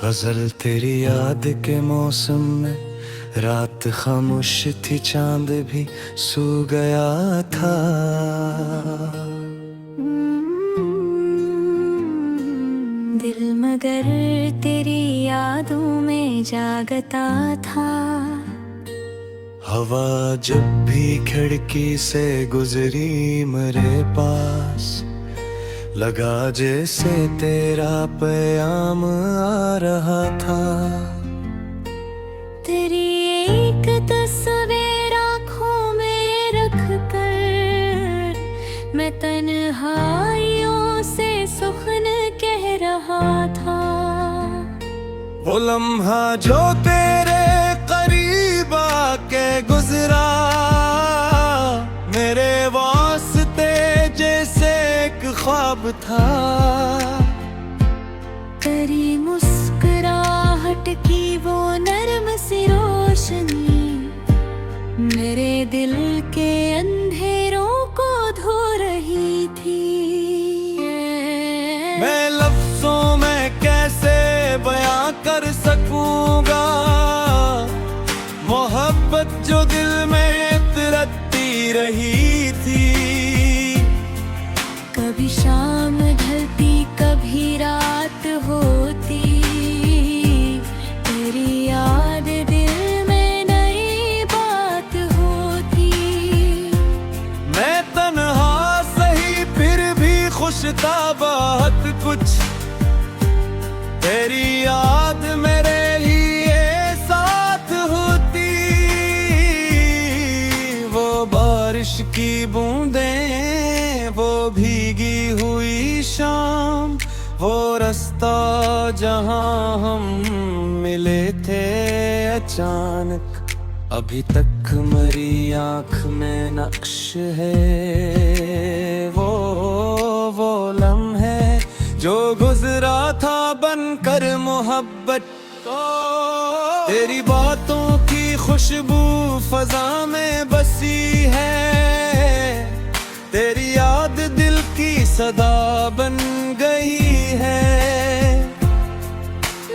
गजल तेरी याद के मौसम में, रात खामोश थी चांद भी सो गया था। दिल मगर तेरी यादों में जागता था। हवा जब भी खिड़की से गुजरी मेरे पास, लगा जैसे तेरा पैगाम आ रहा था। तेरी एक तस्वीर आँखों में रख कर मैं तन्हाइयों से सुखन कह रहा था। वो लम्हा जो तेरे करीब आके गुजरा, मेरे वास्ते जैसे एक ख्वाब था। तेरी मुस्कुराहट की वो नरम सी रोशनी मेरे दिल के अंधेरों को धो रही थी। मैं लफ्जों में कैसे बयां कर सकूंगा मोहब्बत जो दिल में तरसती रही थी। कभी शाम ढलती कभी रात होती, तेरी याद दिल में नई बात होती। मैं तन्हा सही फिर भी खुश था बहुत कुछ, तेरी याद मेरे लिए साथ होती। वो बारिश की बूंदें, वो भीगी हुई शाम, वो रास्ता जहां हम मिले थे अचानक, अभी तक मेरी आंख में नक्श है। वो लम्हे जो गुजरा था बनकर मोहब्बत। तेरी बातों की खुशबू फजा में बसी है, तेरी याद दिल की सदा बन गई है।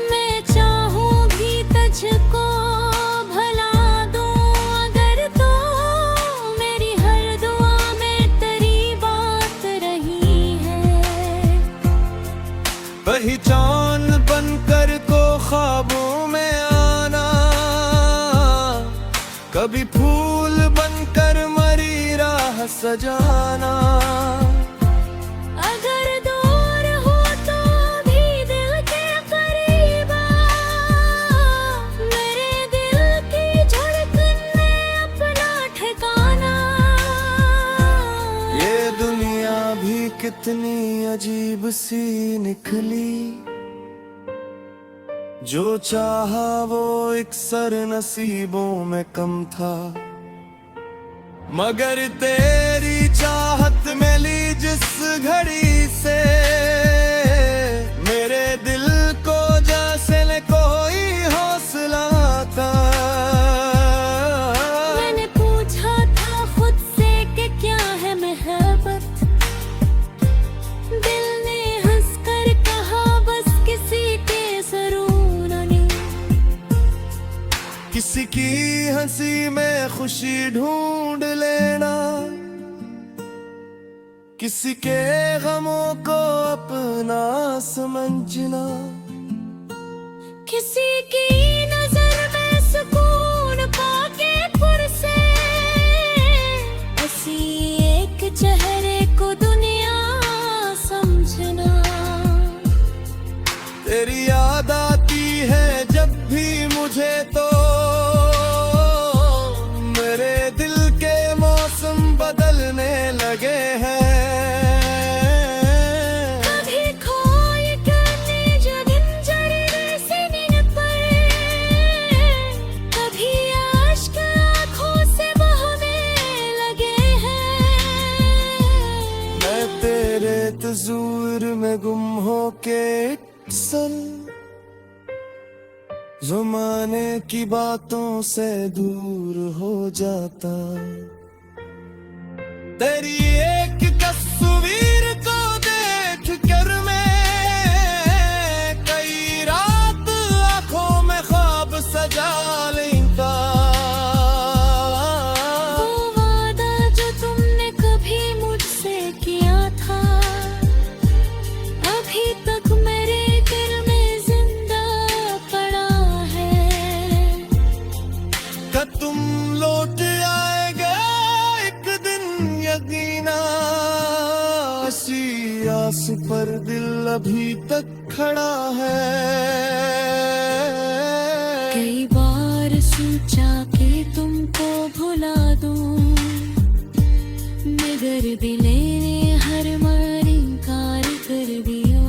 मैं चाहूं भी तुझको भला दूं अगर तो मेरी हर दुआ में तेरी बात रही है। पहचान बनकर को ख्वाबों में आना, कभी फूल बनकर मरी राह सजाना। अगर दूर हो तो भी दिल के करीब आ, मेरे दिल की धड़कन में अपना ठिकाना। ये दुनिया भी कितनी अजीब सी निकली, जो चाहा वो इकसर नसीबों में कम था। मगर तेरी चाहत में ली जिस घड़ी से, मेरे दिल को जैसे न कोई हौसला था। मैंने पूछा था खुद से कि क्या है मोहब्बत, दिल ने हंसकर कहा बस किसी के जरूर नहीं। किसी की हंसी में खुशी ढूंढ लेना, किसी के गमों को अपना समझना। किसी की नजर में सुकून पाके खुद से, ऐसी एक चेहरे को दुनिया समझना। तेरी याद आती है जब भी मुझे तो, मेरे दिल के मौसम बदलने लगे हैं। कभी खोए करने जगन जरे से नींद पर, कभी आश्क आँखों से बहने लगे हैं। मैं तेरे तस्वीर में गुम होके सल, ज़माने की बातों से दूर हो जाता। तेरी एक तस्वीर को देख कर मैं कई रात पर दिल अभी तक खड़ा है। कई बार सोचा कि तुमको भुला दूं, मगर दिले ने हर बार इनकार कर दिया।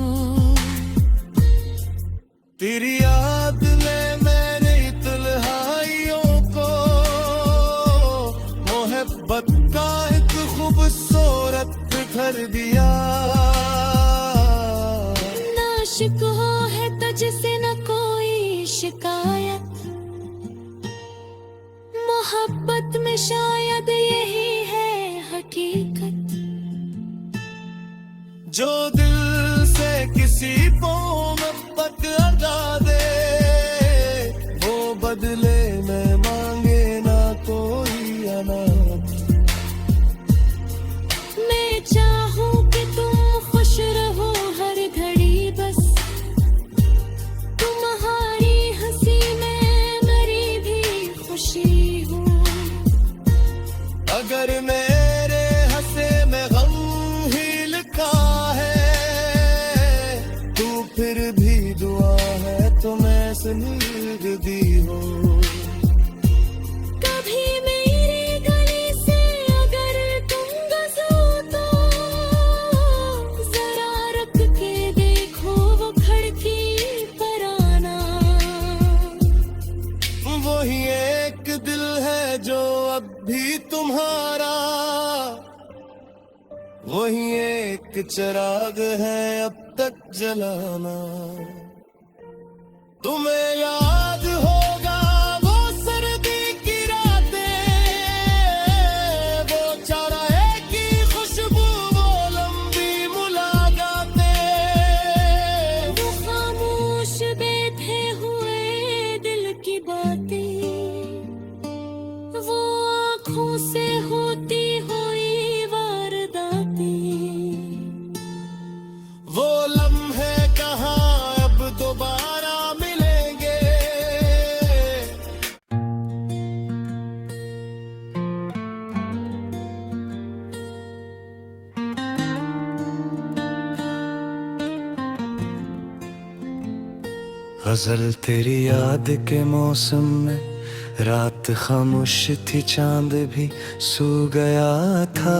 तेरी याद में मैंने तन्हाइयों को मोहब्बत का एक खूबसूरत घर दिया। नाशिक हो है तुझसे न कोई शिकायत, मोहब्बत में शायद यही है हकीकत। जो दिल से किसी को मोहब्बत अदा दे, वो बदले में मांगे ना कोई अनाथ। मैं चाहूं कि तुम खुश रहो हर घड़ी, बस तुम्हारी हंसी में मेरी भी खुशी हूँ। अगर मेरे हंसे में गम ही लिखा है, तू फिर भी दुआ है तो मैं सुनीर दी हो। कभी मेरी गली से अगर तुम गुजरो तो जरा रख के देखो वो खिड़की पर आना। वही एक दिल है जो अब भी तुम्हारा, वही एक चिराग है अब तक जलाना। तुम्हें याद होगा वो सर्दी की रातें, वो चौराहे की खुशबू, वो लंबी मुलाकातें। वो खामोश बैठे हुए दिल की बातें, वो आँखों से होती हुई वारदातें। वो लम्हे कहाँ अब दोबारा मिलेंगे। गजल तेरी याद के मौसम में, रात खामोश थी चांद भी सो गया था।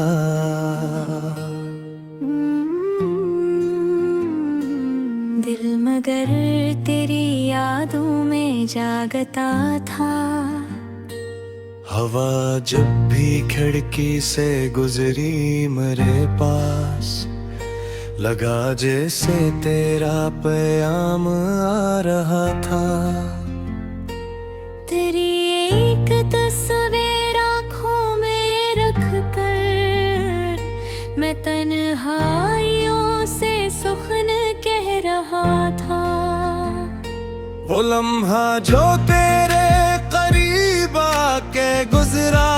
दिल मगर तेरी यादों में जागता था। हवा जब भी खिड़की से गुजरी मेरे पास, लगा जैसे तेरा पैगाम आ रहा था। तेरी एक तस्वीर आँखों में रख कर मैं तन्हाइयों से सुखन कह रहा था। वो लम्हा जो तेरे करीब आके गुजरा,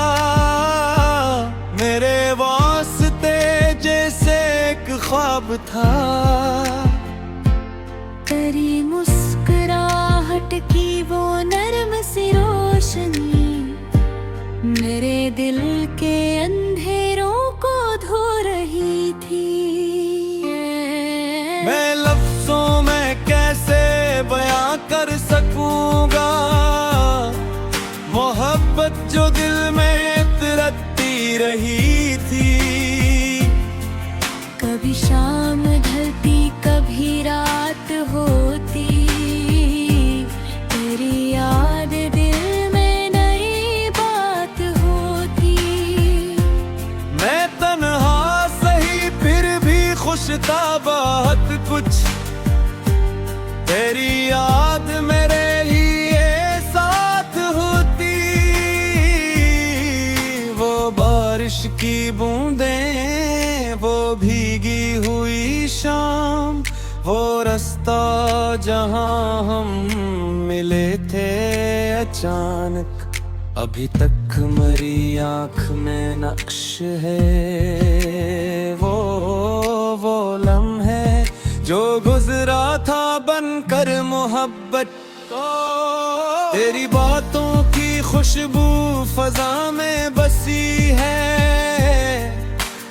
मेरे वास्ते जैसे एक ख्वाब था। तेरी मुस्कुराहट की वो नर्म सी रोशनी मेरे दिल के अंधेरों को धो रही थी। मैं लफ्जों में कैसे बयां कर सकूंगा मोहब्बत जो दिल में तरसती रही थी। कभी शाम ढलती कभी रात होती, तेरी याद दिल में नई बात होती। मैं तन्हा सही फिर भी खुश था बहुत कुछ, तेरी याद मेरे लिए साथ होती। वो बारिश की बूंदें, वो भीगी हुई शाम, वो रास्ता जहां हम मिले थे अचानक, अभी तक मेरी आँख में नक्श है। वो लम्हे जो गुजरा था बनकर मोहब्बत को। तेरी बातों की खुशबू फजा में बसी है,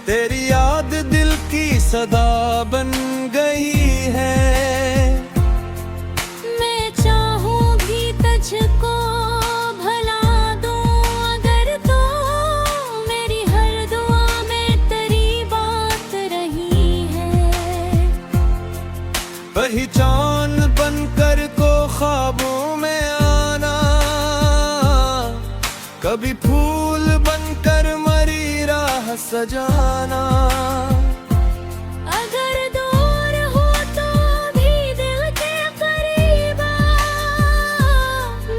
तेरी याद दिल की सदा बन कभी फूल बनकर मरी राह सजाना। अगर दूर हो तो भी दिल के करीब आ,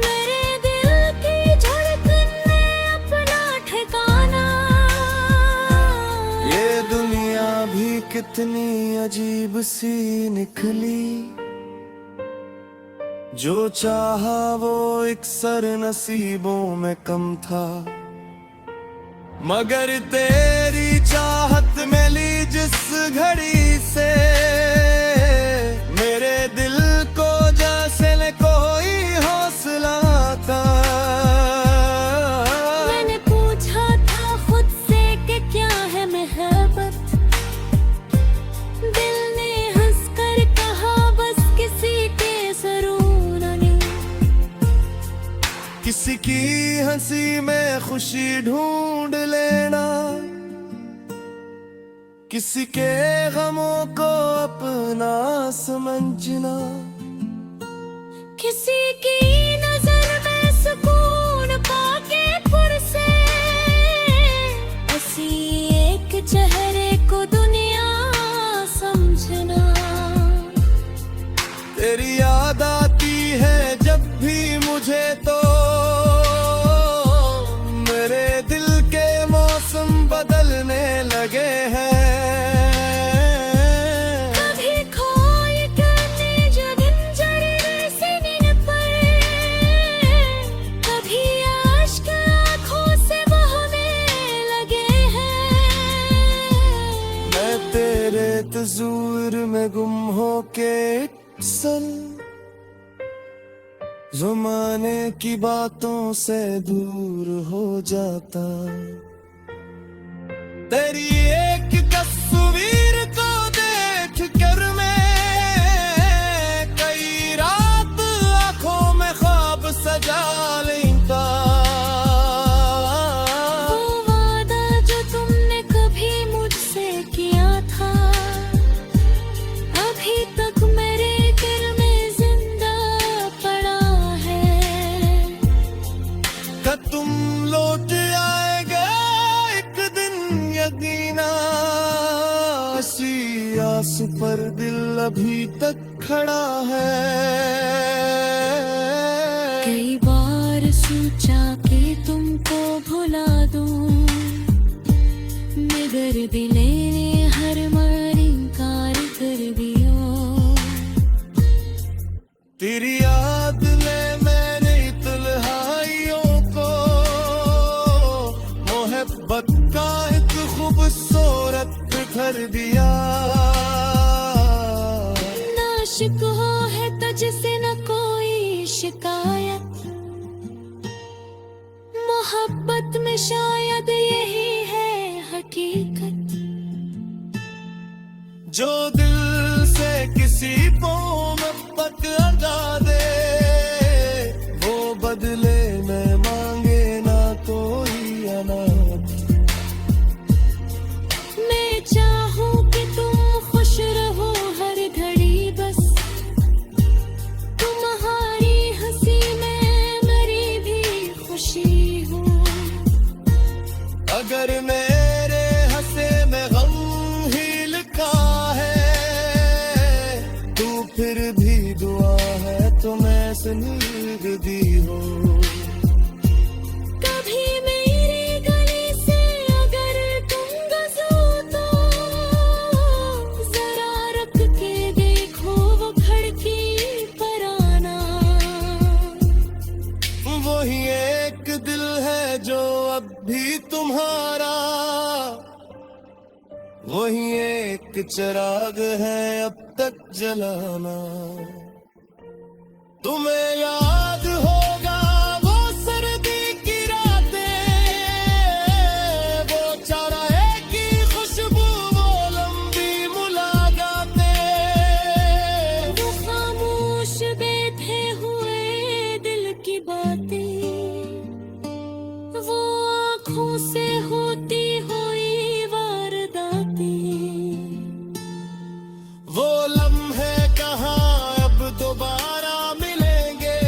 मेरे दिल की धड़कन में अपना ठिकाना। ये दुनिया भी कितनी अजीब सी निकली, जो चाहा वो इकसर नसीबों में कम था। मगर तेरी चाहत में ली जिस घड़ी से, मेरे दिल को जैसे न कोई हौसला था। मैंने पूछा था खुद से कि क्या है मोहब्बत, दिल ने हंसकर कहा बस किसी के जरूर नहीं। किसी की हंसी में खुशी ढूंढ लेना, किसी के गमों को अपना समझना। किसी की नजर में सुकून पाके पुर से, उसी एक चेहरे को दुनिया समझना। तेरी याद आती है जब भी मुझे तो, मेरे दिल के मौसम बदलने लगे हैं। कभी खोए करने जो दिनचर्या से नींद पर, कभी आश्क आँखों से बहने लगे हैं। मैं तेरे तस्वीर में गुम होके अक्सर ज़माने की बातों से दूर हो जाता। तेरी एक तस्वीर को देख कर मैं कई रात आंखों में ख्वाब सजा लेता। वो वादा जो तुमने कभी मुझसे किया था, अभी तक मेरे दिल में जिंदा पड़ा है। का तुम लौट आएगा एक दिन यकीना, इसी आस पर दिल अभी तक खड़ा है। कई बार सोचा कि तुमको भुला दूं, मगर दिले ने हर बार इनकार कर दिया। तेरी याद में मैंने तन्हाइयों को मोहब्बत का एक खूबसूरत घर दिया। नाशिक हो है तुझसे न कोई शिकायत, मोहब्बत में शायद यही है हकीकत। जो दिल से किसी को मोहब्बत अदा दे, वो बदले में मांगे ना कोई अनाथ। मैं चाहूं कि तुम खुश रहो हर घड़ी, बस तुम्हारी हंसी में मेरी भी खुशी हो। अगर मेरे हंसे में गम ही लिखा है, तू फिर भी दुआ है तो मैं सुनीग दी हो। कभी मेरी गली से अगर तुम गुजरो तो, जरा रख के देखो वो खिड़की पर आना। वही एक दिल है जो अब भी तुम्हारा, वही एक चिराग है अब तक जलाना। तुम्हें याद होगा वो सर्दी की रातें, वो चौराहे की खुशबू, वो लंबी मुलाकातें। वो खामोश बैठे हुए दिल की बातें, वो आँखों से होती हुई वारदातें। वो लम्हे कहाँ अब दोबारा मिलेंगे,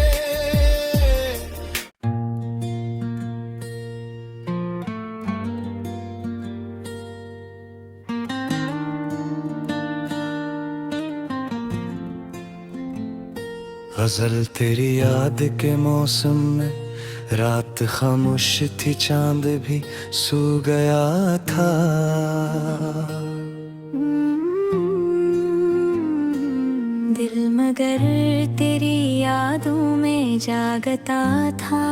गजल तेरी याद के मौसम में, रात खामोश थी चांद भी सो गया था। दिल मगर तेरी यादों में जागता था।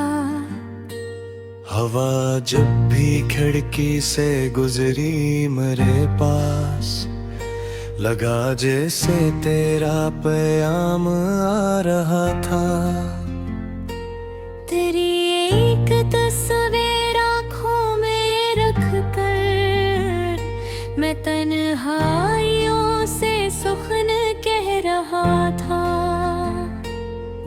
हवा जब भी खिड़की से गुजरी मेरे पास, लगा जैसे तेरा पैगाम आ रहा था। तेरी एक तस्वीर आँखों में रख कर मैं तन्हाइयों से सुखन कह रहा था।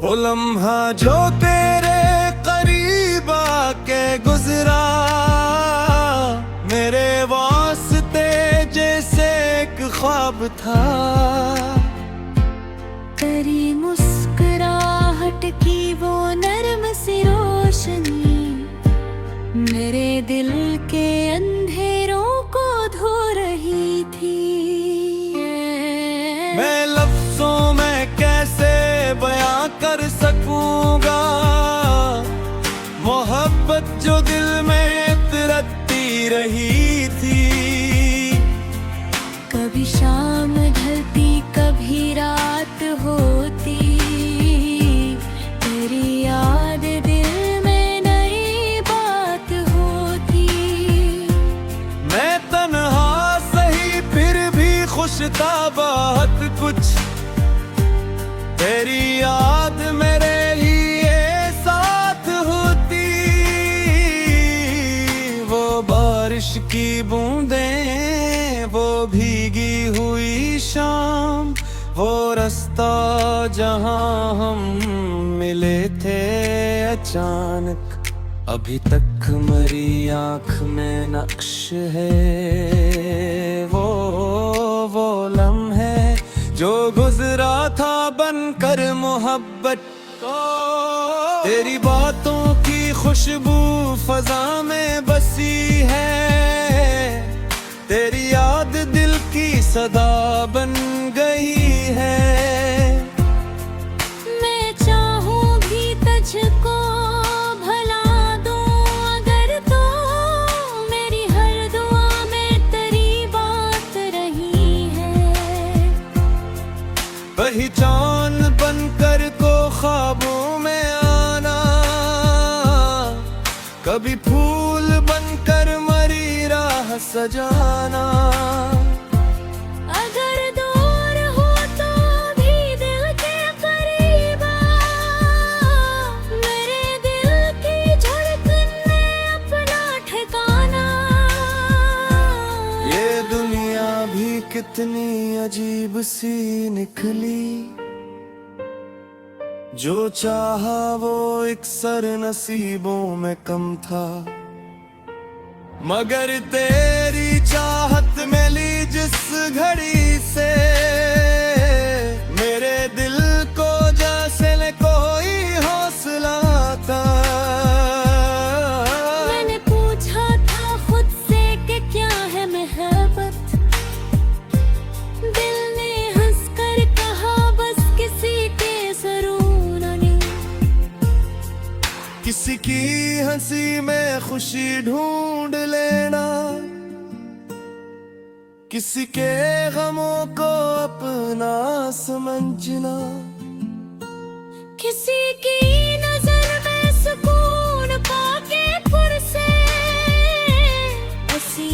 वो लम्हा जो तेरे करीब आके गुजरा, मेरे वास्ते जैसे एक ख्वाब था। तेरी मुस्कुराहट की वो नर्म सी रोशनी मेरे दिल के अंधेरों को धो रही थी। मैं लफ्जों में कैसे बयां कर सकूंगा मोहब्बत जो दिल में तिरकती रही थी। कभी शाम ढलती कभी रात होती, तेरी याद दिल में नई बात होती। मैं तन्हा सही फिर भी खुश था बहुत कुछ, तेरी याद मेरे लिए साथ होती। वो बारिश की बूंदें, वो भीगी हुई शाम, वो रास्ता जहां हम मिले थे अचानक, अभी तक मेरी आंख में नक्श है। वो लम्हे जो गुजरा था बनकर मोहब्बत को। तेरी बातों की खुशबू फजा में बसी है, तेरी याद दिल की सदा बन गई है। मैं चाहूं भी तुझको भला दूं अगर तो, मेरी हर दुआ में तेरी बात रही है। पहचान बनकर को ख्वाबों में आना, कभी फूल बनकर मरी राह सजाना। अगर दूर हो तो भी दिल के करीब आ, मेरे दिल की धड़कन में अपना ठिकाना। ये दुनिया भी कितनी अजीब सी निकली, जो चाहा वो एक सर नसीबों में कम था। मगर तेरी चाहत मिली जिस घड़ी से, मेरे दिल को जैसे न कोई हौसला था। मैंने पूछा था खुद से कि क्या है मोहब्बत, दिल ने हंसकर कहा बस किसी के सुरूर ने। किसी की हंसी में खुशी ढूंढ लेना, किसी के गमों को अपना समझना। किसी की नजर में सुकून पाके पुरसे, उसी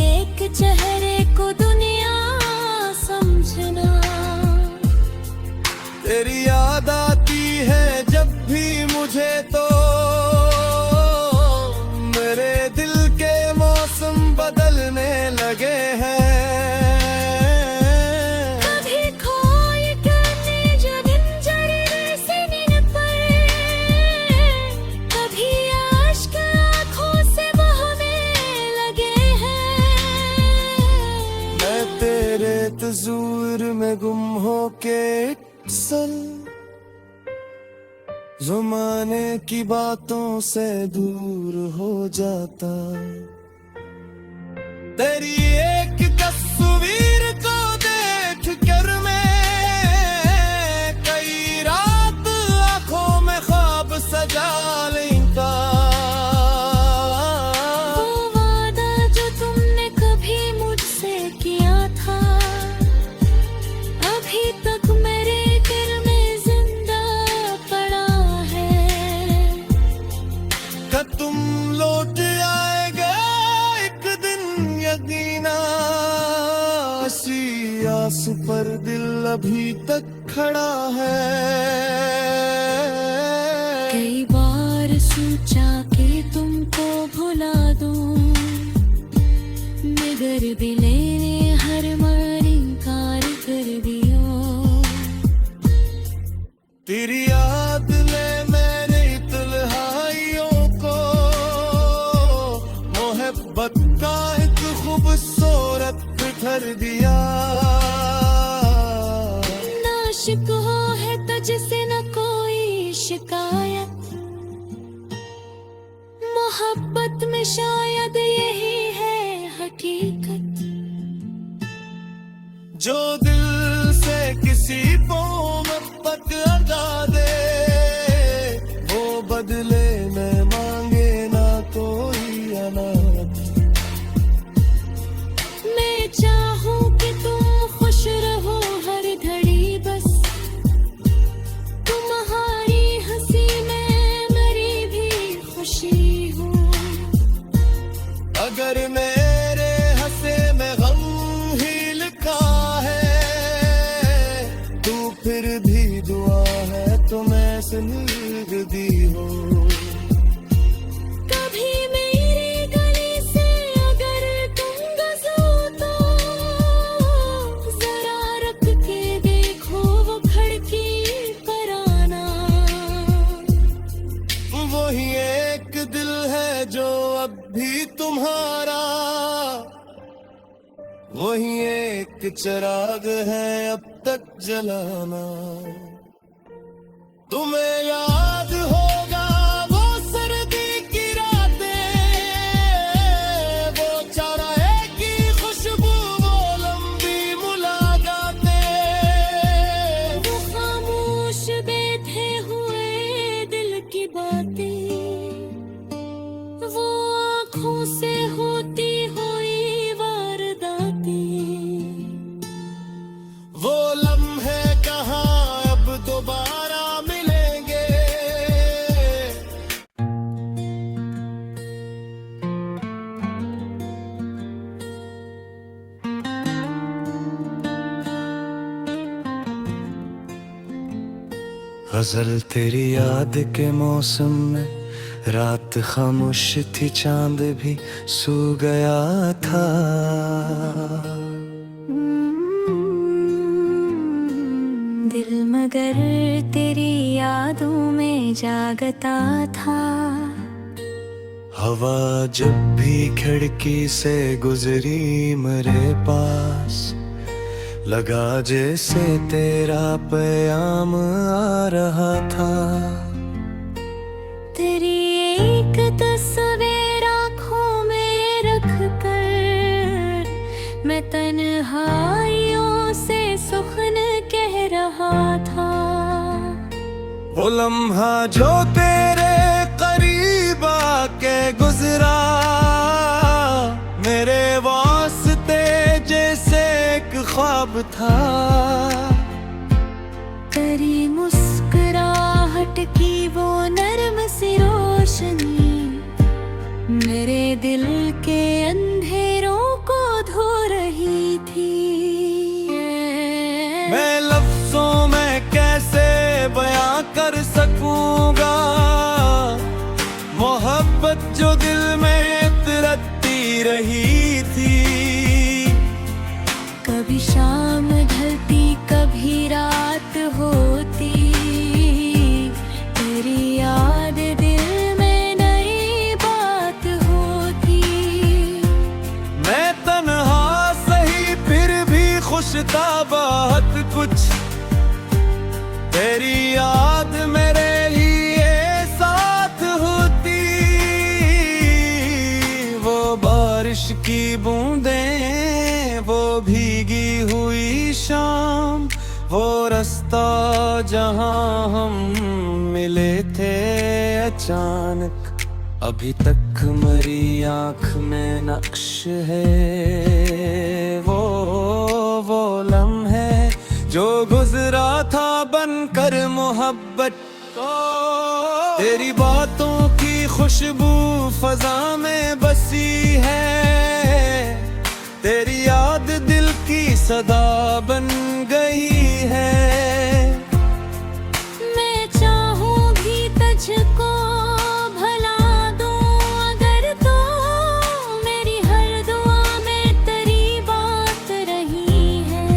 एक चेहरे को दुनिया समझना। तेरी याद आती है जब भी मुझे तो, मेरे दिल के मौसम बदलने लगे हैं। कभी खोए करने जो दिन जड़े से नींद पर, कभी आश्क आँखों से बहने लगे हैं। मैं तेरे तस्वीर में गुम होके सल, ज़माने की बातों से दूर हो जाता। तेरी एक तस्वीर को देख कर मैं कई रात था तुम लौट आएगा एक दिन यकीना, इसी आस पर दिल अभी तक खड़ा है। कई बार सोचा कि तुमको भुला दूं, मगर दिले ने हर बार इनकार कर दिया। तेरी याद ले मैंने तन्हाइयों को, मोहब्बत का एक खूबसूरत घर दिया। नाशिक हो है तुझसे न कोई शिकायत, मोहब्बत में शायद यही है हकीकत। जो दिल से किसी को मोहब्बत अदा दे, वो बदले में मांगे ना कोई अनाथ। मैं चाहूं कि तुम खुश रहो हर घड़ी, बस तुम्हारी हंसी में मेरी भी खुशी हो। अगर मेरे हंसे में गम ही लिखा है, तू फिर भी दुआ है तुम्हें सुनीर दी हो। कभी मेरी गली से अगर तुम गुजरो तो जरा रख के देखो वो खिड़की पर आना। वही एक दिल है जो अब भी तुम्हारा, वही एक चिराग है अब तक जलाना। तुम्हें याद होगा वो सर्दी की रातें, वो चौराहे की खुशबू, वो लंबी मुलाकातें, वो खामोश बैठे हुए दिल की बातें, वो आँखों से होती हुई वारदातें। वो लम्हे कहाँ अब दोबारा मिलेंगे। गजल तेरी याद के मौसम में, रात खामोश थी चांद भी सो गया था। दिल मगर तेरी यादों में जागता था। हवा जब भी खिड़की से गुजरी मेरे पास, लगा जैसे तेरा पैगाम आ रहा था। तेरी एक तस्वीर आँखों में रख कर मैं तन्हाइयों से सुखन कह रहा था। वो लम्हा जो तेरे करीब आके गुजरा, मेरे वास्ते जैसे एक ख्वाब था। तेरी मुस्कुराहट की वो नरम सी रोशनी मेरे दिल के अंधेरों को धो रही थी। मैं लफ्जों में कैसे बयां कर सकूंगा मोहब्बत जो दिल में तरसती रही थी। कभी शाम ढलती कभी रात होती, तेरी याद दिल में नई बात होती। मैं तन्हा सही फिर भी खुश था बहुत कुछ, तेरी याद मेरे लिए साथ होती। वो बारिश की बूंदें, वो भीगी हुई शाम, वो रास्ता जहां हम मिले थे अचानक, अभी तक मेरी आंख में नक्श है। वो लम्हे जो गुजरा था बनकर मोहब्बत, तेरी बातों की खुशबू फजा में बसी है, तेरी याद दिल की सदा बन गई है। मैं चाहूंगी तुझको भला दूं अगर तो मेरी हर दुआ में तेरी बात रही है।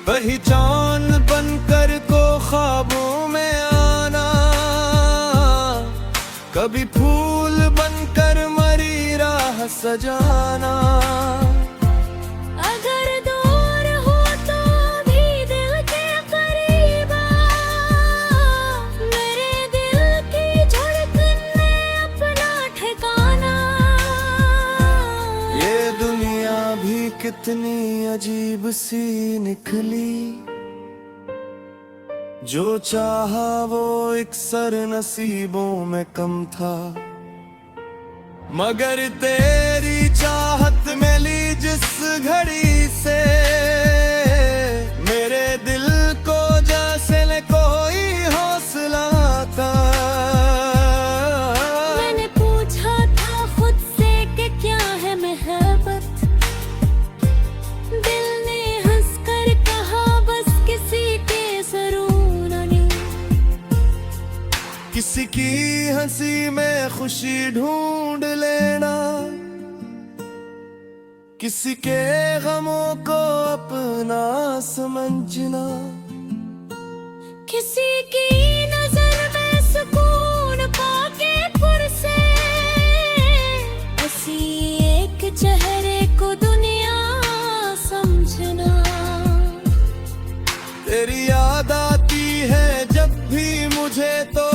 पहचान बनकर को ख्वाबों में आना, कभी फूल बनकर मरी राह सजाना। अगर दूर हो तो भी दिल के करीब आ, मेरे दिल की धड़कन में अपना ठिकाना। ये दुनिया भी कितनी अजीब सी निकली, जो चाहा वो एक सर नसीबों में कम था। मगर तेरी चाहत में ली जिस घड़ी से, मेरे दिल को जैसे न कोई हौसला था। मैंने पूछा था खुद से कि क्या है मोहब्बत, दिल ने हंसकर कहा बस किसी के सरूर नहीं। किसी की हंसी में खुशी ढूंढ लेना, किसी के गमों को अपना समझना। किसी की नजर में सुकून पाके पुर से, ऐसी एक चेहरे को दुनिया समझना। तेरी याद आती है जब भी मुझे तो,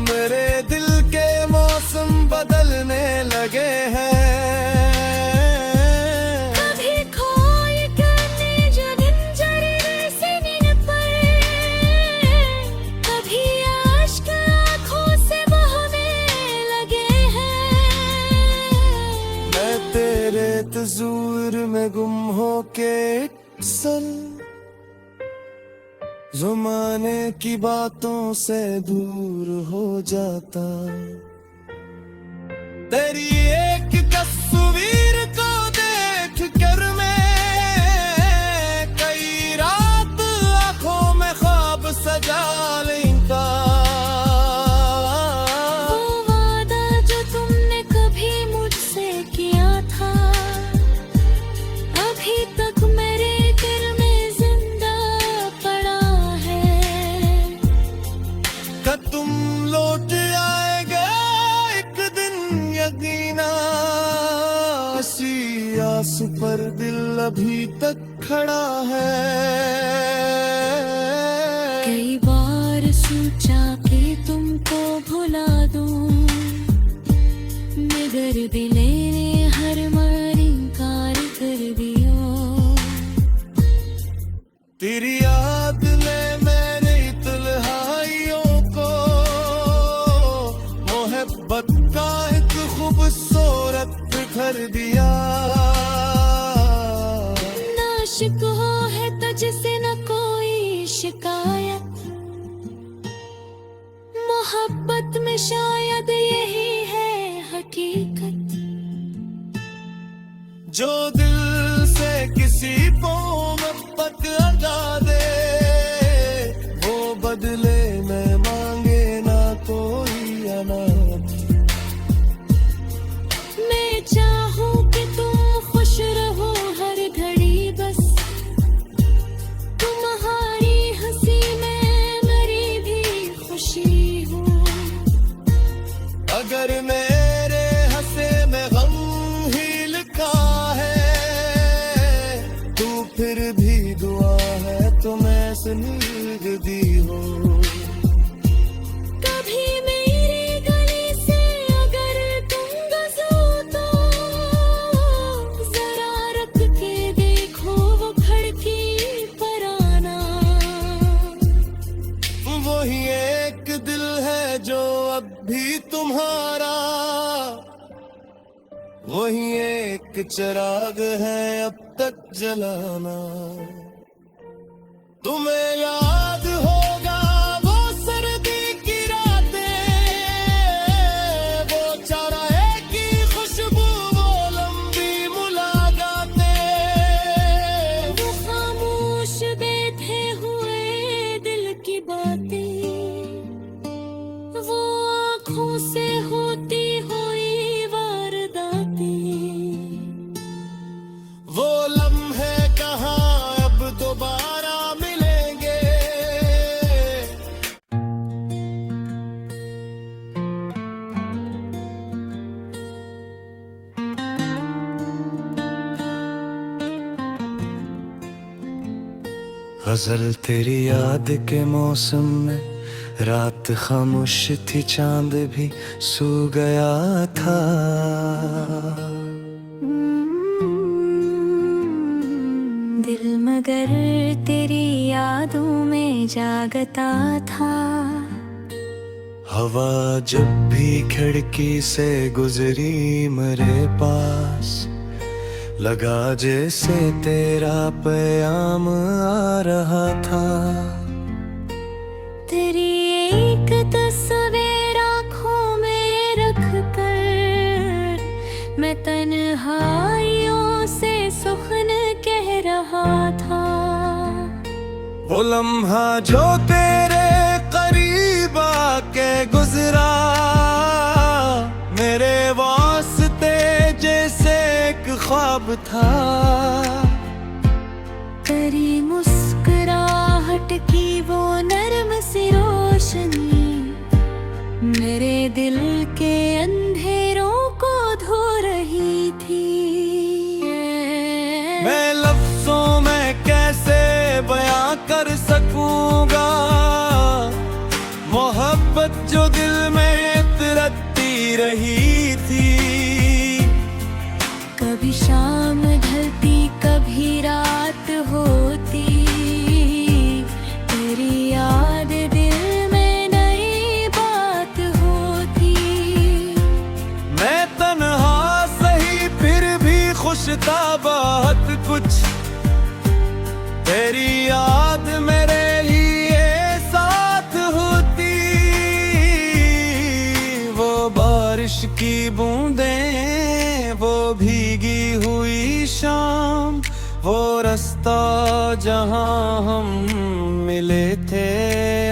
मेरे दिल के मौसम बदलने लगे हैं। कभी खोई करने जरिए सीने पर, कभी आश्क आँखों से बहने लगे हैं। मैं तेरे तस्वीर में गुम होके सल, ज़माने की बातों से दूर हो जाता। तेरी एक तस्वीर को देख कर मैं कई रात आंखों में ख्वाब सजा लेता। वो वादा जो तुमने कभी मुझसे किया था, अभी तक मेरे दिल में जिंदा पड़ा है। का तुम लौट आएगा एक दिन यकीना, इसी आस पर दिल अभी तक खड़ा है। कई बार सोचा कि तुमको भुला दूं, मगर दिल ने हर बार इनकार कर दिया। तेरी याद ने मेरे तन्हाइयों को मोहब्बत का एक खूबसूरत घर दिया। नाशिक हो है तुझसे न कोई शिकायत, मोहब्बत में शायद यही है हकीकत। जो दिल से किसी को मोहब्बत अदा दे, वो बदले में मांगे ना कोई अनाथ। मैं चाहूं कि तुम खुश रहो हर घड़ी, बस तुम्हारी हंसी में मेरी भी खुशी हो। अगर मेरे हंसे में गम ही लिखा है, तू फिर भी दुआ है तो मैं सुनीग दी हो। कभी मेरी गली से अगर तुम गुजरो तो, जरा रख के देखो वो खिड़की पर आना। वही एक दिल है जो अब भी तुम्हारा, वही एक चिराग है अब तक जलाना। तुम्हें याद होगा वो सर्दी आँखों से होती हुई वारदातें। वो लम्हे कहाँ अब दोबारा मिलेंगे। गजल तेरी याद के मौसम में, रात खामोश थी चांद भी सो गया था। दिल मगर तेरी यादों में जागता था। हवा जब भी खिड़की से गुजरी मेरे पास, लगा जैसे तेरा पैगाम आ रहा था। तेरी एक तस्वीर आँखों में रख कर मैं तन्हाइयों से सुखन कह रहा था। वो लम्हा जो तेरे करीब आके गुजरा, मेरे वास्ते जैसे एक ख्वाब था। तेरी मुस्कुराहट की वो नरम सी रोशनी मेरे दिल के अंधेरों को धो रही थी। मैं लफ्जों में कैसे बयां कर सकूंगा मोहब्बत जो दिल में तरसती रही थी। कभी शाम ढलती कभी रात होती, तेरी याद दिल में नई बात होती। मैं तन्हा सही फिर भी खुश था बहुत कुछ, तेरी याद मेरे लिए साथ होती। वो बारिश की बूंदें, वो भीगी हुई शाम, वो रास्ता जहां हम मिले थे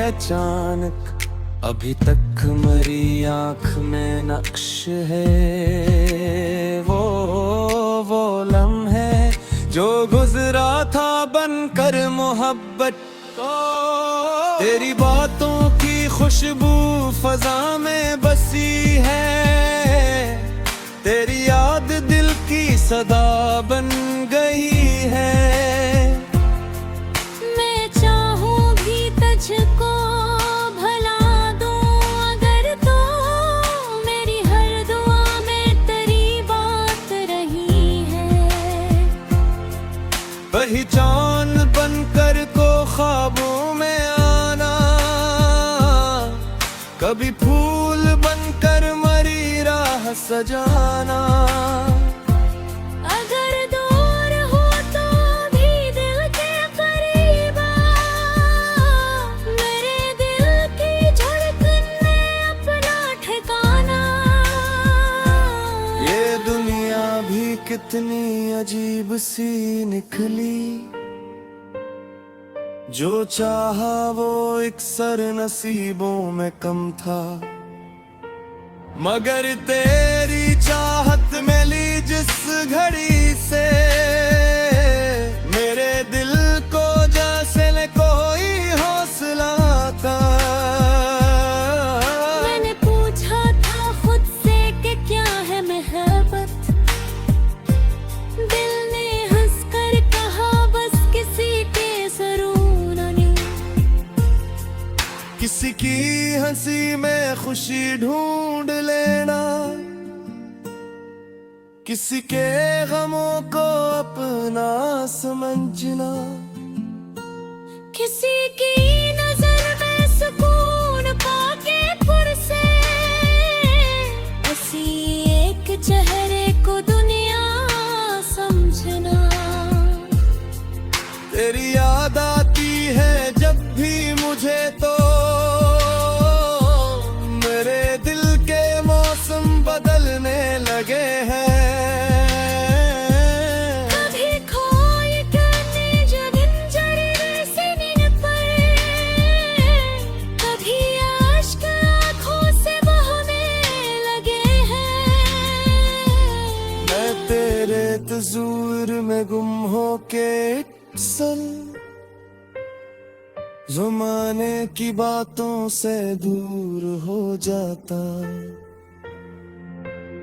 अचानक, अभी तक मेरी आंख में नक्श है। वो लम्हे जो गुजरा था बनकर मोहब्बत। तेरी बातों की खुशबू फजा में बसी है, तेरी याद दिल की सदा बन गई है। मैं चाहूं भी तुझको भला दूं अगर तो मेरी हर दुआ में तेरी बात रही है। पहचान बनकर को ख्वाबों में आना, कभी फूल बनकर मरी राह सजाना। अगर दूर हो तो भी दिल के करीब आ, मेरे दिल की धड़कन में अपना ठिकाना। ये दुनिया भी कितनी अजीब सी निकली, जो चाहा वो इकसर नसीबों में कम था। मगर तेरी चाहत मिली जिस घड़ी से, मेरे दिल को जैसे कोई हौसला था। मैंने पूछा था खुद से कि क्या है मोहब्बत, दिल ने हंसकर कहा बस किसी के जरूर नहीं। किसी की हंसी में खुशी ढूंढ लेना, किसी के गमों को अपना समझना। किसी की नजर में सुकून पाके फिर से, उसी एक चेहरे को दुनिया समझना। तेरी याद आती है जब भी मुझे तो, मेरे दिल के मौसम बदलने लगे हैं। कभी खोए करने जब इन जरीरे सीने पर, के सल ज़माने की बातों से दूर हो जाता।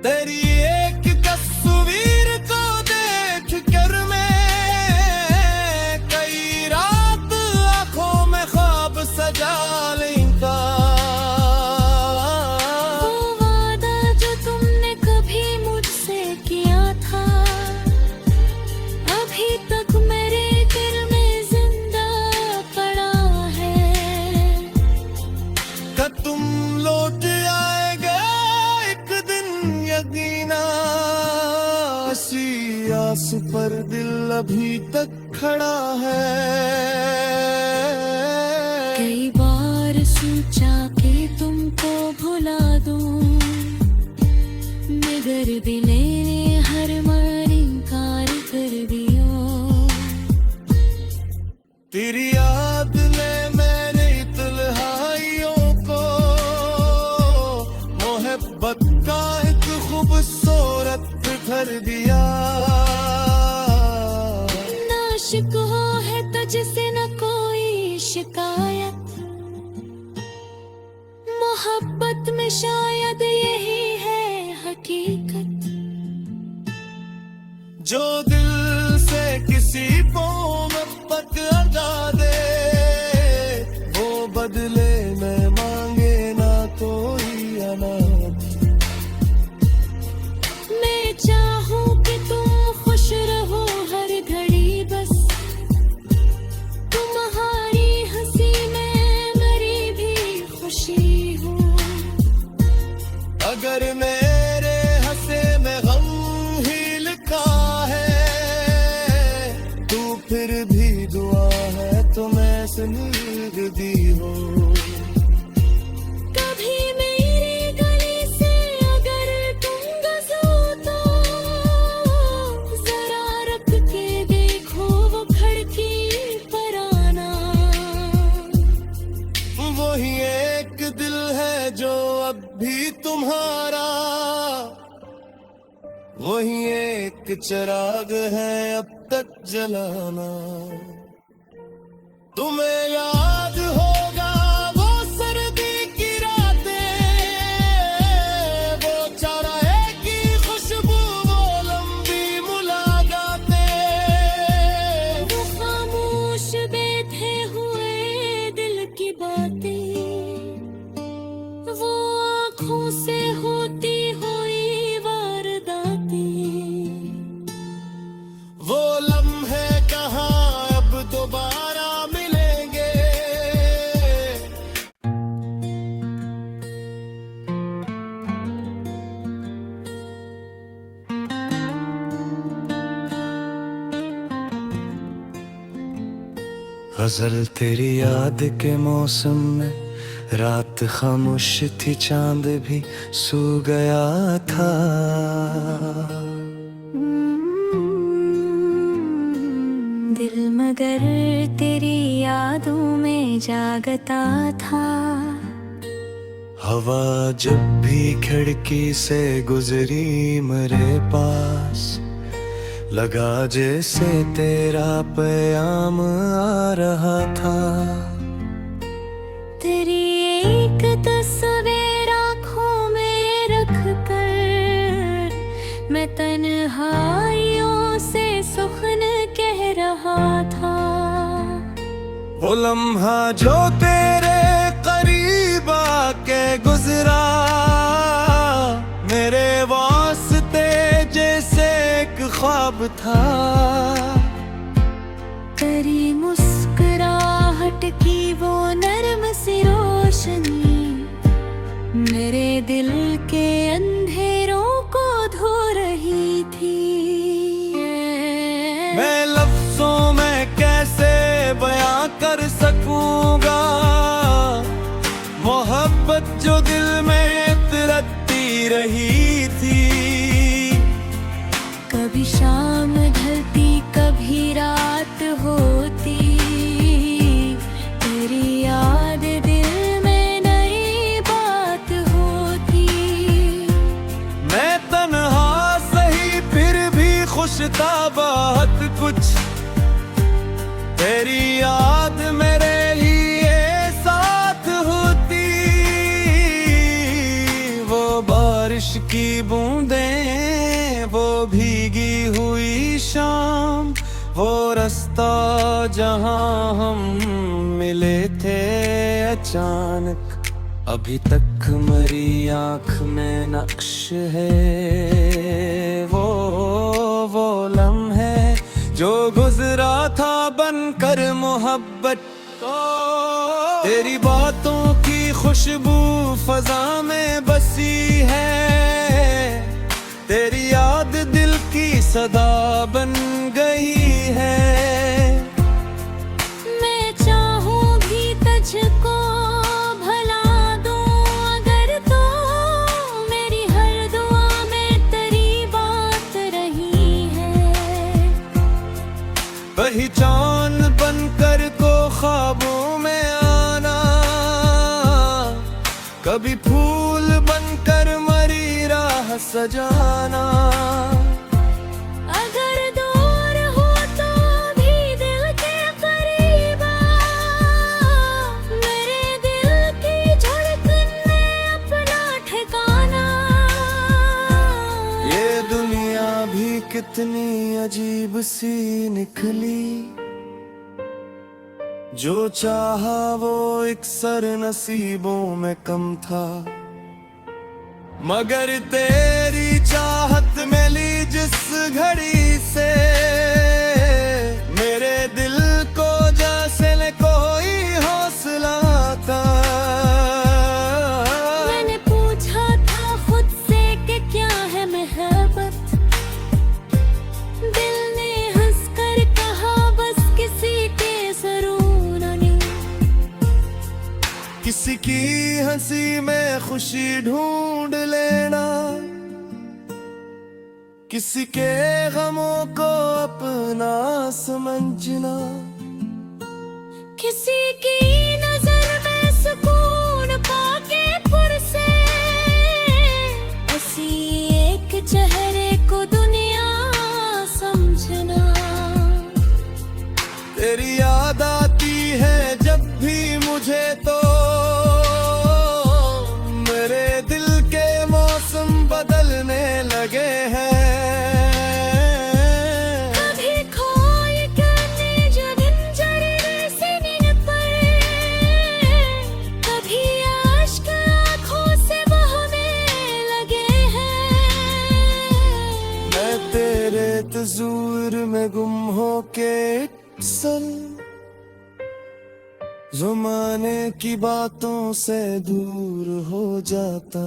तेरी एक तस्वीर को देख कर मैं कई रात आंखों में ख्वाब सजा लेता। वो वादा जो तुमने कभी मुझसे किया था, अभी तक मेरे दिल में जिंदा पड़ा है। का तुम लौट आएगा एक दिन यकीना, इसी आस पर दिल अभी तक खड़ा है। कई बार सोचा कि तुमको भुला दूं, मगर दिले ने हर बार इनकार कर दिया। तेरी याद में मैंने तन्हाइयों को मोहब्बत का एक खूबसूरत घर दिया। नाशिक हो है तुझसे न कोई शिकायत, मोहब्बत में शायद यही है हकीकत। जो दिल से किसी को मोहब्बत अदा दे, वो बदले में मांगे ना कोई अनाथ। मैं चाहूं कि तुम खुश रहो हर घड़ी, बस तुम्हारी हंसी में मेरी भी खुशी हूँ। अगर मेरे हंसे में गम ही लिखा है, तू फिर भी दुआ है तो मैं सुनीग दी हो। कभी मेरी गली से अगर तुम गुजरो तो जरा रख के देखो वो खिड़की पर आना। वही एक दिल है जो अब भी तुम्हारा, वही एक चिराग है अब तक जलाना। तुम्हें याद होगा वो सर्दी की रातें, वो चौराहे की खुशबू, वो लंबी मुलाकातें। वो खामोश बैठे हुए दिल की बातें, वो आँखों से होती हुई वारदातें। वो लम्हे कहाँ अब दोबारा मिलेंगे। गजल तेरी याद के मौसम में, रात खामोश थी चांद भी सो गया था। दिल मगर तेरी यादों में जागता था। हवा जब भी खिड़की से गुजरी मेरे पास, लगा जैसे तेरा पैगाम आ रहा था। तेरी एक तस्वीर आँखों में रख कर मैं तन्हाइयों से सुखन कह रहा था। वो लम्हा जो तेरे करीब आके गुजरा, मेरे वास्ते जैसे एक ख्वाब था। तेरी मुस्कुराहट की वो नर्म सी रोशनी, मेरे दिल के अंधेरों को धो रही थी। मैं लफ्जों में कैसे बयां कर सकूंगा मोहब्बत जो दिल में तिरकती रही थी। कभी शाम ढलती कभी रात होती, तेरी याद दिल में नई बात होती। मैं तन्हा सही फिर भी खुश था बहुत कुछ, बारिश की बूंदें, वो भीगी हुई शाम, वो रास्ता जहां हम मिले थे अचानक। अभी तक मरी आँख में नक्श है वो लम्हे जो गुजरा था बनकर मोहब्बत। तेरी बातों की खुशबू फजा में बसी है, तेरी याद दिल की सदा बन गई है। मैं चाहूंगी तुझको भला दूं अगर तो, मेरी हर दुआ में तेरी बात रही है। पहचान बनकर को ख्वाबों में आना, कभी फूल बनकर मरी राह सजाना। अगर दूर हो तो भी दिल के करीब आ, मेरे दिल की धड़कन में अपना ठिकाना। ये दुनिया भी कितनी अजीब सी निकली, जो चाहा वो इकसर नसीबों में कम था। मगर तेरी चाहत मिली जिस घड़ी से, मेरे दिल को जैसे न कोई हौसला था। मैंने पूछा था खुद से कि क्या है मोहब्बत, दिल ने हंसकर कहा बस किसी के जरूर नहीं। किसी की हंसी में खुशी ढूंढ लेना, किसी के गमों को अपना समझना। किसी की नजर में सुकून पाके पुरसे, उसी एक चेहरे को दुनिया समझना। तेरी याद आती है जब भी मुझे तो, मेरे दिल के मौसम बदलने लगे हैं। कभी खोए करने जो दिन जरने से नींद पड़े, कभी आश्क आँखों से बहने लगे हैं। मैं तेरे तस्वीर में गुम होके अक्सर ज़माने की बातों से दूर हो जाता।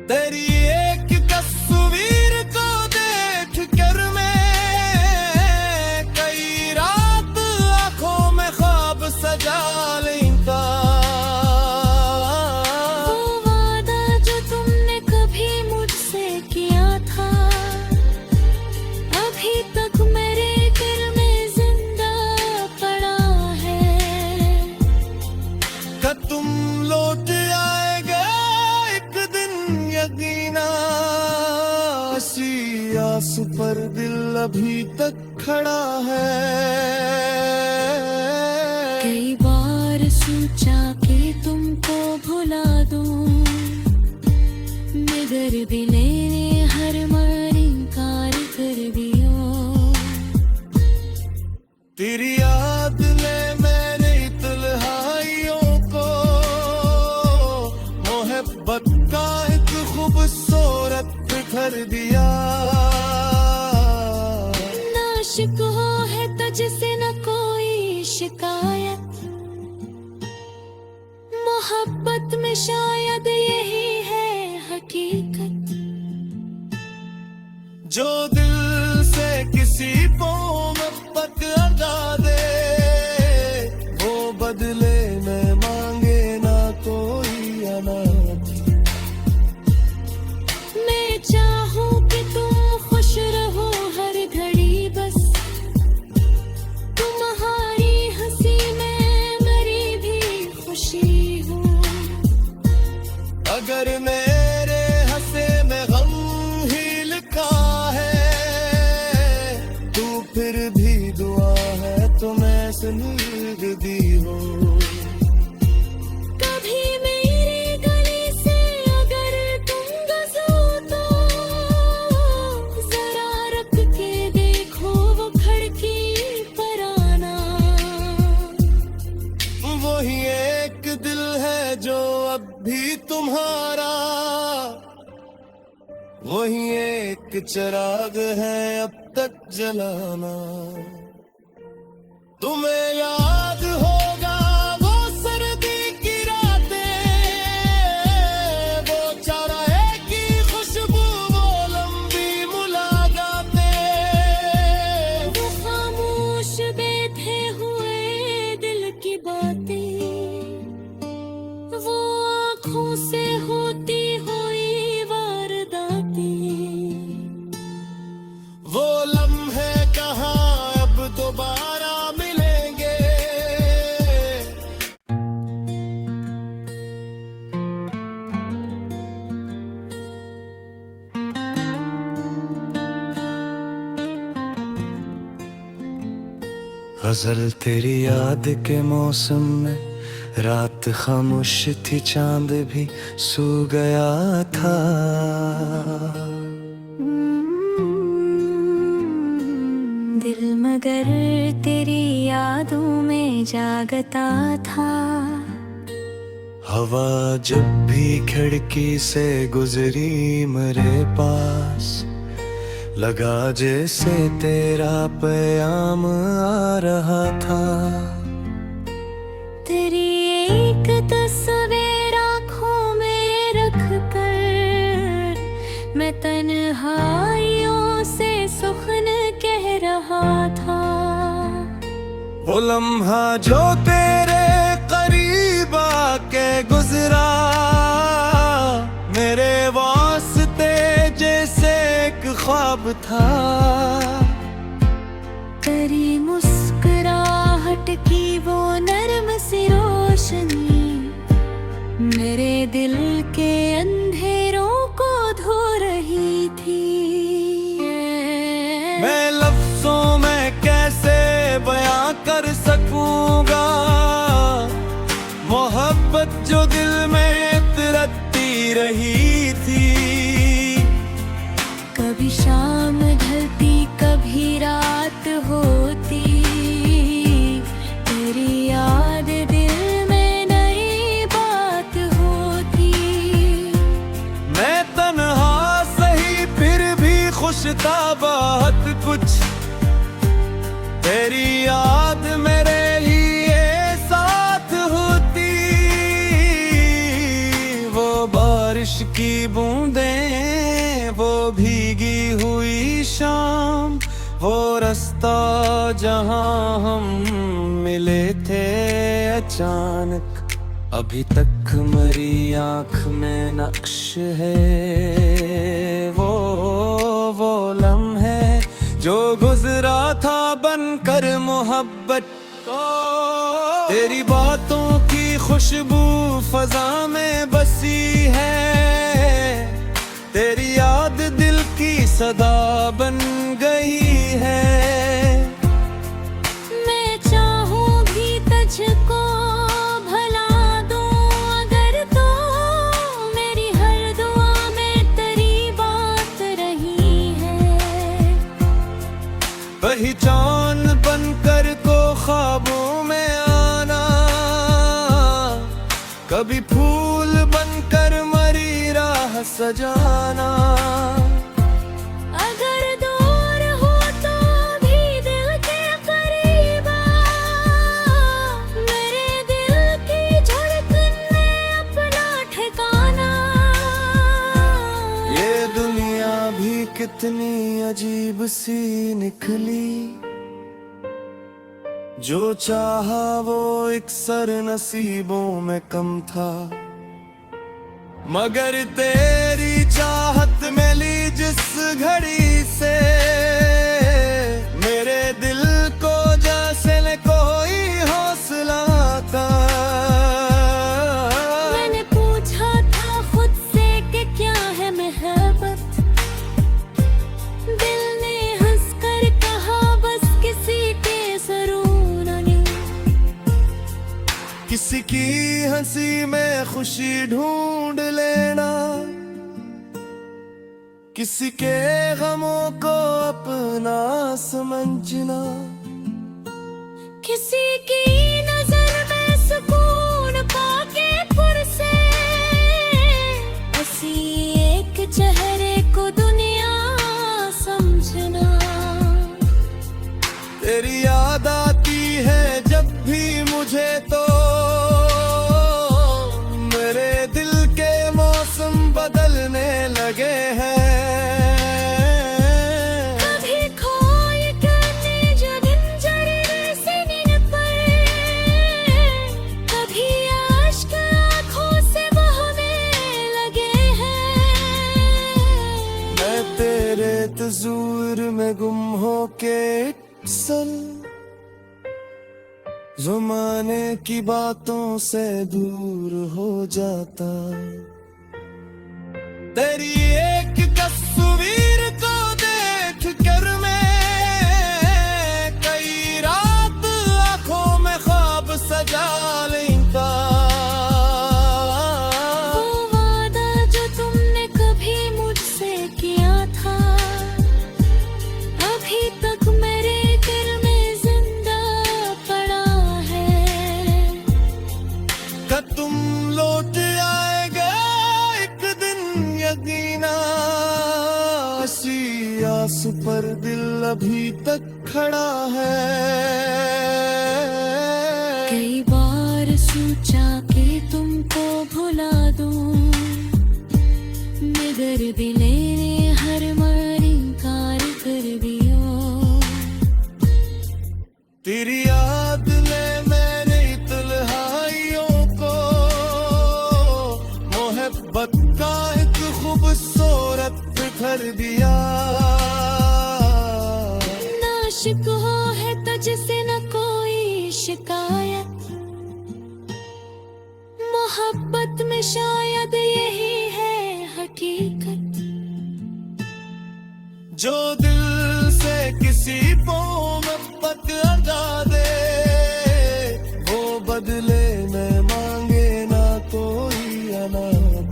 तेरी एक तस्वीर को देख कर मैं कई रात आंखों में ख्वाब सजा लेता। वो वादा जो तुमने कभी मुझसे किया था, अभी तक मेरे दिल में जिंदा पड़ा है। क्या तुम लौट आएगा एक दिन यकीना, इसी आस पर दिल अभी तक खड़ा है। कई बार सोचा कि तुमको भुला दूं, मगर दिल ने हर बार इनकार कर दिया। तेरी याद ने मेरे तन्हाइयों को मोहब्बत का एक खूबसूरत घर दिया। नाशिक हो है तुझसे न कोई शिकायत, मोहब्बत में शायद यही है हकीकत। जो दिल से किसी को मोहब्बत अदा दे, वो बदले में मांगे ना कोई अनाथ। मैं चाहूं कि तुम खुश रहो हर घड़ी, बस तुम्हारी हंसी में मेरी भी खुशी हो। अगर मेरे हंसे में गम ही लिखा है, तू फिर भी दुआ है तो मैं सुन दी हो। कभी मेरी गली से अगर अब भी तुम्हारा वही एक चिराग है अब तक जलाना। तुम्हें याद होगा वो सर्दी की रातें, वो चाराहे की खुशबू, वो लंबी मुलाकातें, वो खामोश बैठे हुए दिल की बातें, वो आँखों से होती हुई वारदातें, वो लम्हे कहाँ अब दोबारा मिलेंगे। गजल तेरी याद के मौसम में, रात खामोश थी चांद भी सो गया था। दिल मगर तेरी यादों में जागता था। हवा जब भी खिड़की से गुजरी मेरे पास, लगा जैसे तेरा पैगाम आ रहा था। तेरी एक तस्वीर आँखों में रख कर मैं तन्हाइयों से सुखन कह रहा था। वो लम्हा जो तेरे करीब आके गुजरा, मेरे वास्ते जैसे एक ख्वाब था। तेरी मुस्कुराहट की वो नर्म सी रोशनी मेरे दिल के अंधेरों को धो रही थी। मैं लफ्जों में कैसे बयां कर सकूंगा मोहब्बत जो दिल में तिरकती रही थी। कभी शाम ढलती कभी रात होती, तेरी याद दिल में नई बात होती। मैं तन्हा सही फिर भी खुश था बहुत कुछ, तेरी याद मेरे लिए साथ होती। वो बारिश की बूंदें, वो भीगी हुई शाम, वो रास्ता जहां हम मिले थे अचानक, अभी तक मेरी आंख में नक्श है। वो लम्हे जो गुजरा था बनकर मोहब्बत, तेरी बातों की खुशबू फजा में बसी है। तेरी याद दिल की सदा बन गई है। मैं चाहूं भी तुझको भला दूं अगर तो, मेरी हर दुआ में तेरी बात रही है। पहचान बनकर को ख्वाबों में आना, कभी फूल बनकर मरी राह सजाना। अगर दूर हो तो भी दिल के करीब आ, मेरे दिल की धड़कन में अपना ठिकाना। ये दुनिया भी कितनी अजीब सी निकली, जो चाहा वो एक सर नसीबों में कम था। मगर तेरी चाहत में ली जिस घड़ी से, मेरे दिल को जैसे न कोई हौसला था। मैंने पूछा था खुद से कि क्या है मोहब्बत, दिल ने हंसकर कहा बस किसी के सरूनानी। किसी की हंसी में खुशी ढूंढ लेना, किसी के गमों को अपना समझना। किसी की नजर में सुकून पाके पुर से फिक्र में गुम हो के सल ज़माने की बातों से दूर हो जाता। तेरी एक तस्वीर को देख कर मैं कई रात आंखों में ख्वाब सजा लेता। वो वादा जो तुमने कभी मुझसे किया था अभी तक मेरे दिल में जिंदा पड़ा है। का तुम लौट आएगा एक दिन यकीना, इसी आस पर दिल अभी तक खड़ा है। कई बार सोचा कि तुमको भुला दूं मगर दिले ने हर बार इनकार कर दिया। तेरी याद ले मैंने तन्हाइयों को मोहब्बत का एक खूबसूरत घर दिया। नाशिक हो है तुझसे न कोई शिकायत, मोहब्बत में शायद यही है हकीकत। जो दिल से किसी को मोहब्बत अदा दे वो बदले में मांगे ना कोई अनाथ।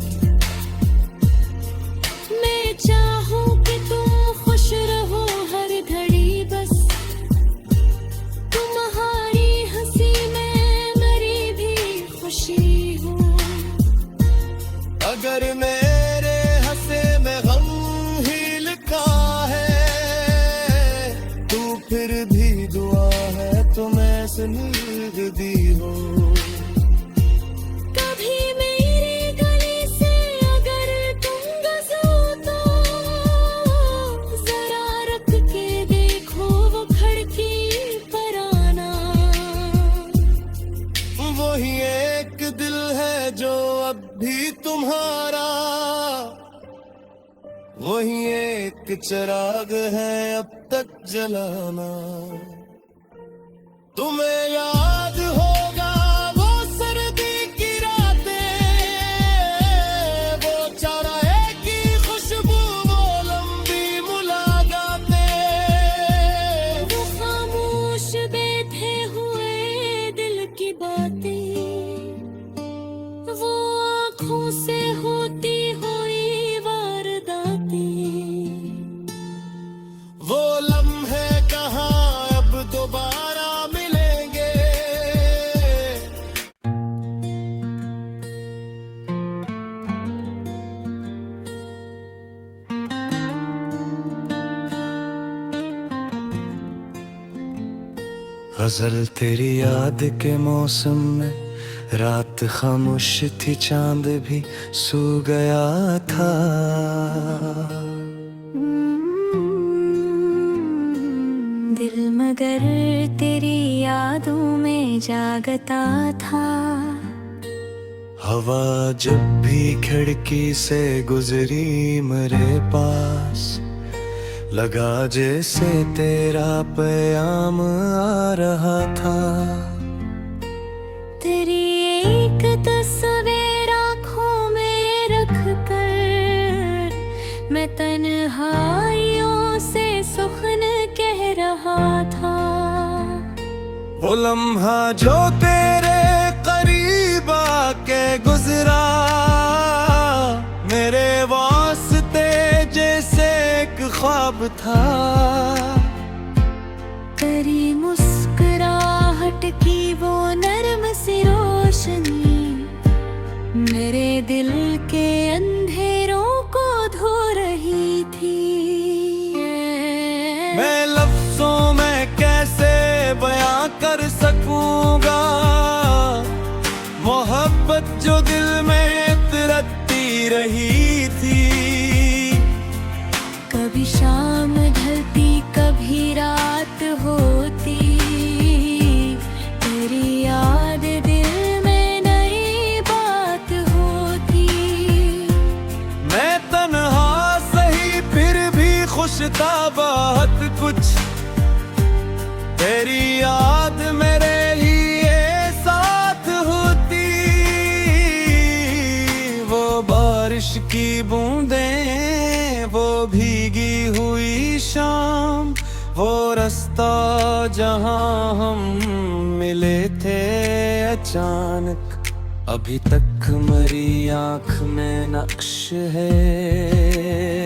मैं चाहूं कि तुम खुश रहो हर घड़ी, बस तुम्हारी हंसी में मेरी भी खुशी हूँ। अगर मेरे हंसे में गम ही लिखा है तू फिर भी दुआ है तुम्हें सुनीद दी हो। कभी मेरी गली से अगर तुम गुजरो तो जरा रख के देखो वो खिड़की पर आना। वही एक दिल है जो अब भी तुम्हारा, वही एक चिराग है अब तक जलाना। तुम्हें याद होगा वो सर्दी की रातें, वो चौराहे की खुशबू, वो लंबी मुलाकातें। वो खामोश बैठे हुए दिल की बातें, वो आँखों से होती हुई वारदातें। वो लम्हे कहाँ अब दोबारा मिलेंगे। गजल तेरी याद के मौसम में रात खामोश थी, चांद भी सो गया था। दिल मगर तेरी यादों में जागता था। हवा जब भी खिड़की से गुजरी मेरे पास, लगा जैसे तेरा पैगाम आ रहा था। तेरी एक तस्वीर आँखों में रख कर मैं तन्हाइयों से सुखन कह रहा था। वो लम्हा जो तेरे करीब आके गुजरा मेरे वास्ते जैसे एक ख्वाब था। तेरी मुस्कुराहट की वो नरम सी रोशनी मेरे दिल के अंधेरों को धो रही थी। मैं लफ्जों में कैसे बयां कर सकूंगा मोहब्बत जो दिल में तरसती रही थी। कभी शाम ढलती कभी रात होती, तेरी याद दिल में नई बात होती। मैं तन्हा सही फिर भी खुश था बाहर कुछ तेरी याद मेरे ही ये साथ होती। वो बारिश की बूंदें, वो भीगी हुई शाम, वो रास्ता जहां हम मिले थे अचानक। अभी तक मरी आंख में नक्श है